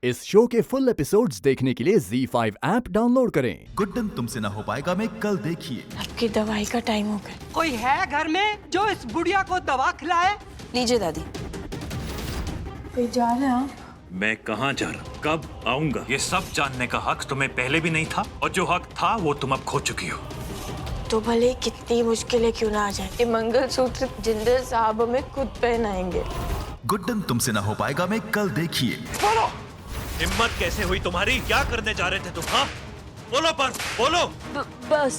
इस शो के full episodes देखने के लिए ZEE5 ऐप डाउनलोड करें। गुड्डन तुमसे ना हो पाएगा में कल देखिए। आपकी दवाई का टाइम हो गया। कोई है घर में जो इस बुढ़िया को दवा खिलाए? लीजिए दादी। कोई जा रहे हैं आप? मैं कहाँ जा रहा हूँ, कब आऊंगा, ये सब जानने का हक तुम्हें पहले भी नहीं था, और जो हक था वो तुम अब खो चुकी हो। तो भले कितनी मुश्किलें क्यों ना आ जाए, ये मंगलसूत्र जिंदल साहब हमें खुद पहनाएंगे। गुड्डन तुमसे ना हो पाएगा में कल देखिए। बोलो, हिम्मत कैसे हुई तुम्हारी? क्या करने जा रहे थे तुम? हाँ बोलो, पर बोलो। बस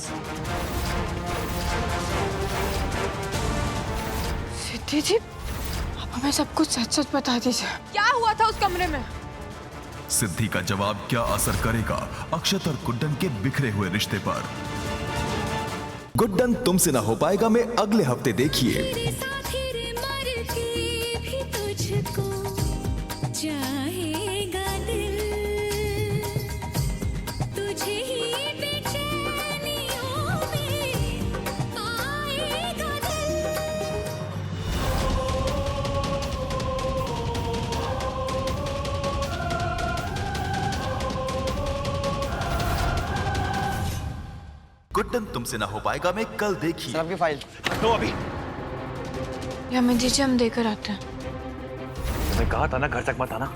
सिद्धि जी, आप हमें सब कुछ सच सच बता दीजिए। क्या हुआ था उस कमरे में? सिद्धि का जवाब क्या असर करेगा अक्षत और गुड्डन के बिखरे हुए रिश्ते पर? गुड्डन तुमसे ना हो पाएगा में अगले हफ्ते देखिए। गुड्डन तुमसे ना हो पाएगा में कल देखिए। आपकी फाइल तो अभी या मैं दीजिए, हम देकर आते हैं। तुम्हें कहा था ना घर तक मत आना।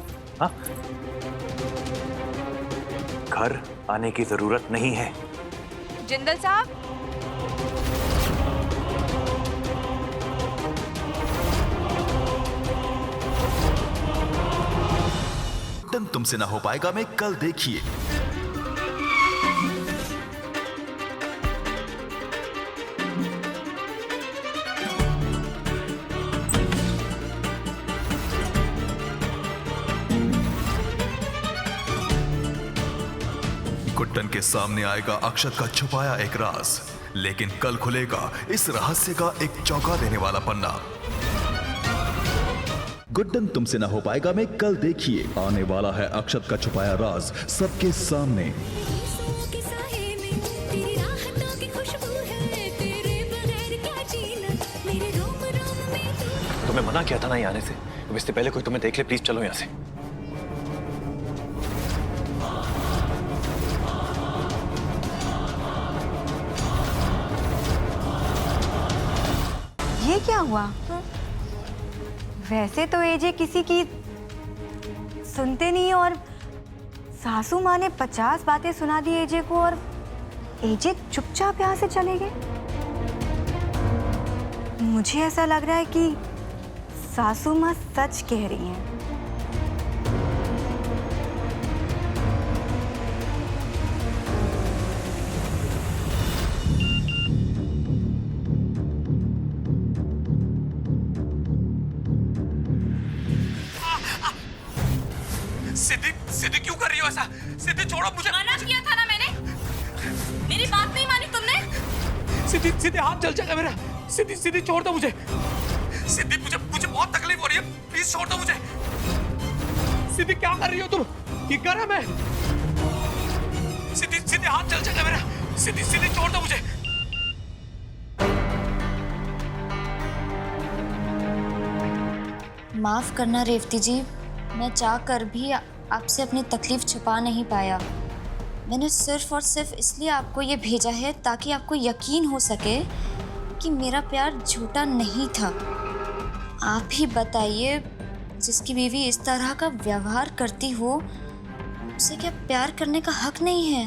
हाँ, घर आने की जरूरत नहीं है। जिंदल साहब, गुड्डन तुमसे ना हो पाएगा में कल देखिए। गुड्डन के सामने आएगा अक्षत का छुपाया एक राज, लेकिन कल खुलेगा इस रहस्य का एक चौंका देने वाला पन्ना। गुड्डन तुमसे ना हो पाएगा में कल देखिए। आने वाला है अक्षत का छुपाया राज सबके सामने। तुम्हें मना किया था ना यहाँ आने से, अब इससे पहले कोई तुम्हें देख ले, प्लीज चलो यहाँ से। ये क्या हुआ? वैसे तो एजे किसी की सुनते नहीं, और सासू माँ ने 50 बातें सुना दी एजे को, और एजे चुपचाप यहाँ से चले गए। मुझे ऐसा लग रहा है कि सासू माँ सच कह रही हैं। सिद्धि क्यों कर रही हो ऐसा? सिद्धि छोड़ो मुझे। मना किया था ना मैंने, मेरी बात नहीं मानी तुमने। सिद्धि हाथ जल जाएगा मेरा। सिद्धि छोड़ दो मुझे। सिद्धि मुझे बहुत तकलीफ हो रही है, प्लीज छोड़ दो मुझे। सिद्धि क्या कर रही हो तुम? ये गरम है। सिद्धि हाथ जल जाएगा मेरा। सिद्धि छोड़ दो मुझे। माफ करना रेवती जी, मैं चाह कर भी आपसे अपनी तकलीफ छुपा नहीं पाया। मैंने सिर्फ और सिर्फ इसलिए आपको ये भेजा है ताकि आपको यकीन हो सके कि मेरा प्यार झूठा नहीं था। आप ही बताइए, जिसकी बीवी इस तरह का व्यवहार करती हो, उसे क्या प्यार करने का हक नहीं है?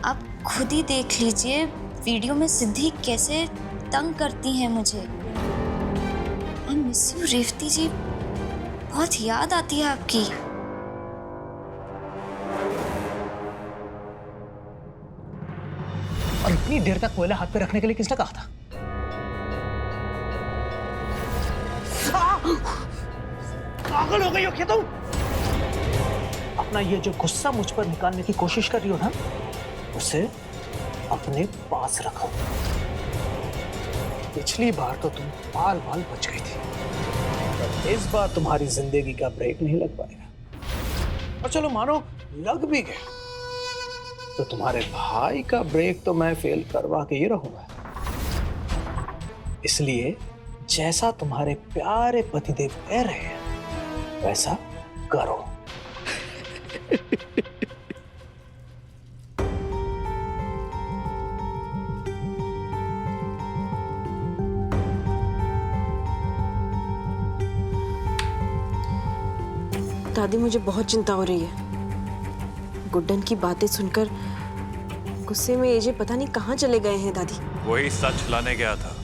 आप खुद ही देख लीजिए वीडियो में सिद्धि कैसे तंग करती हैं मुझे। आई मिस यू रेवती जी, बहुत याद आती है आपकी। और इतनी देर तक कोयला हाथ पे रखने के लिए किसने कहा था? पागल हो गई हो क्या तुम? अपना ये जो गुस्सा मुझ पर निकालने की कोशिश कर रही हो ना, उसे अपने पास रखो। पिछली बार तो तुम बाल बाल बच गई थी, पर इस बार तुम्हारी जिंदगी का ब्रेक नहीं लग पाएगा। और चलो मानो लग भी गया, तो तुम्हारे भाई का ब्रेक तो मैं फेल करवा के ही रहूंगा। इसलिए जैसा तुम्हारे प्यारे पतिदेव कह रहे हैं, वैसा करो। दादी मुझे बहुत चिंता हो रही है। गुड्डन की बातें सुनकर गुस्से में एजे पता नहीं कहाँ चले गए हैं दादी। वही सच लाने गया था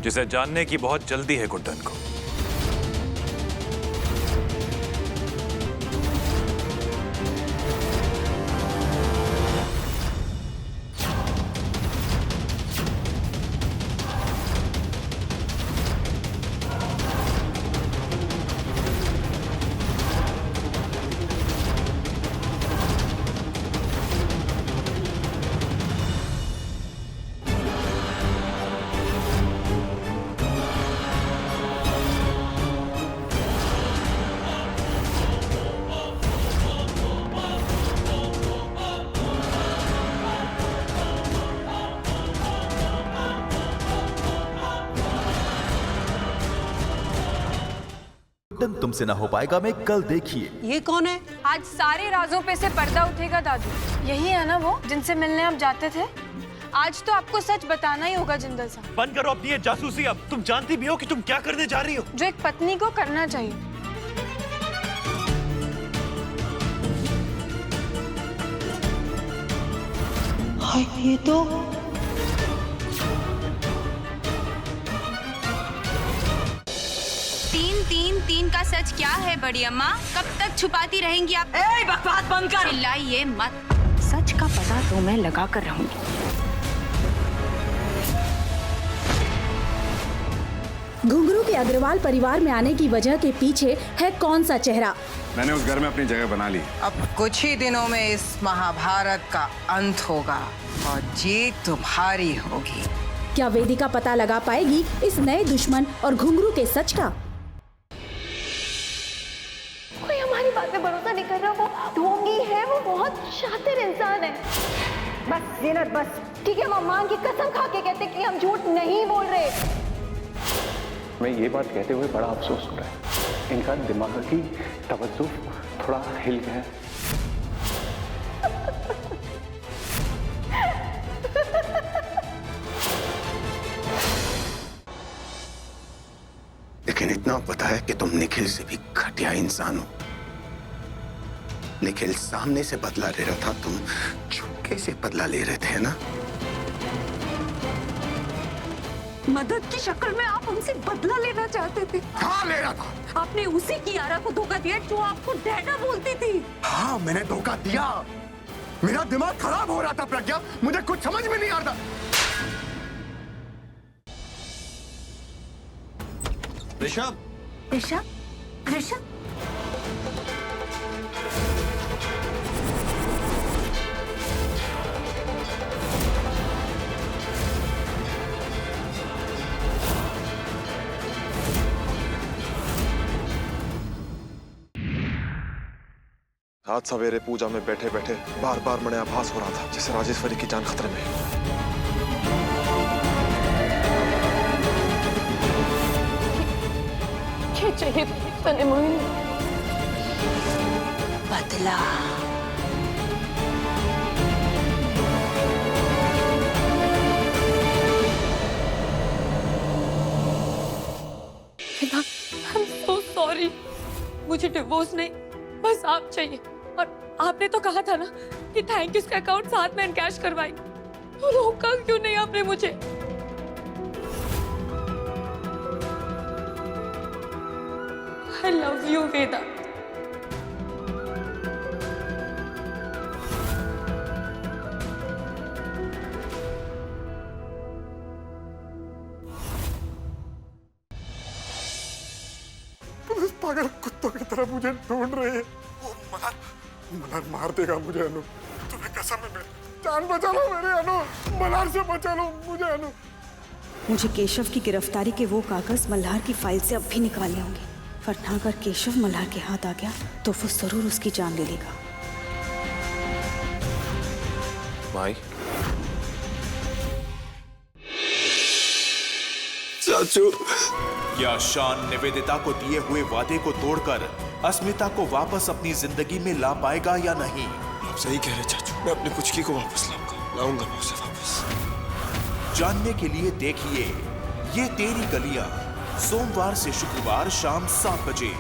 जिसे जानने की बहुत जल्दी है गुड्डन को। गुड्डन तुमसे ना हो पाएगा में कल देखिए। ये कौन है? आज सारे राजों पे से पर्दा उठेगा दादी। यही है ना वो जिनसे मिलने आप जाते थे? आज तो आपको सच बताना ही होगा जिंदल साहब। बंद करो अपनी ये जासूसी। अब तुम जानती भी हो कि तुम क्या करने जा रही हो। जो एक पत्नी को करना चाहिए। ये तो तीन का सच क्या है बड़ी अम्मा? कब तक छुपाती रहेंगी आप? बकवास बंद कर। चिल्लाइए मत। सच का पता तो मैं लगा कर रहूंगी। घुंघरू के अग्रवाल परिवार में आने की वजह के पीछे है कौन सा चेहरा? मैंने उस घर में अपनी जगह बना ली। अब कुछ ही दिनों में इस महाभारत का अंत होगा और जीत तुम्हारी होगी। क्या वेदिका पता लगा पाएगी इस नए दुश्मन और घुंघरू के सच का? कोई हमारी बात पे भरोसा नहीं कर रहा। वो ढोंगी है, वो बहुत शातिर इंसान है। बस जीनत बस। ठीक है, मां की कसम खा के कहते कि हम झूठ नहीं बोल रहे। मैं ये बात कहते हुए बड़ा अफसोस हो रहा है। इनका दिमाग की तवज्जो थोड़ा हिल गया है। लेकिन इतना पता है कि तुम निखिल से भी घटिया इंसान हो। निखिल सामने से बदला ले रहा था, तुम चुपके से बदला ले रहे थे ना। मदद की शक्ल में आप हमसे बदला लेना चाहते थे। हाँ ले रहा था। आपने उसी कियारा को धोखा दिया जो आपको डैडा बोलती थी। हाँ मैंने धोखा दिया। मेरा दिमाग खराब हो रहा था प्रज्ञा, मुझे कुछ समझ में नहीं आ रहा। ऋषभ, ऋषभ, ऋषभ, आज सवेरे पूजा में बैठे बैठे बार बार मैंने आभास हो रहा था जैसे राजेश्वरी की जान खतरे में है। क्या चाहिए तने मोहिनी? बदला। I'm so sorry। मुझे डिवोर्स नहीं, बस आप चाहिए। और आपने तो कहा था ना कि थैंक यू का अकाउंट साथ में एनकैश करवाई। तो रोका क्यों नहीं आपने मुझे? I love you, वेदा। पागल कुत्तों की तरह मुझे ढूंढ रहे हैं। वो मलार मार देगा मुझे। अनु तुम्हें कसम है, जान बचा लो मेरे अनु, मल्हार से बचा लो मुझे अनु। मुझे केशव की गिरफ्तारी के वो कागज मल्हार की फाइल से अब भी निकालने होंगे, वरना अगर केशव मल्हार के हाथ आ गया तो वो जरूर उसकी जान ले लेगा। भाई चाचू क्या शान निवेदिता को दिए हुए वादे को तोड़कर अस्मिता को वापस अपनी जिंदगी में ला पाएगा या नहीं? आप सही कह रहे चाचू, मैं अपनी कुचकी को वापस लाऊंगा मैं उसे वापस। जानने के लिए देखिए ये तेरी गलियां, सोमवार से शुक्रवार शाम 7 बजे।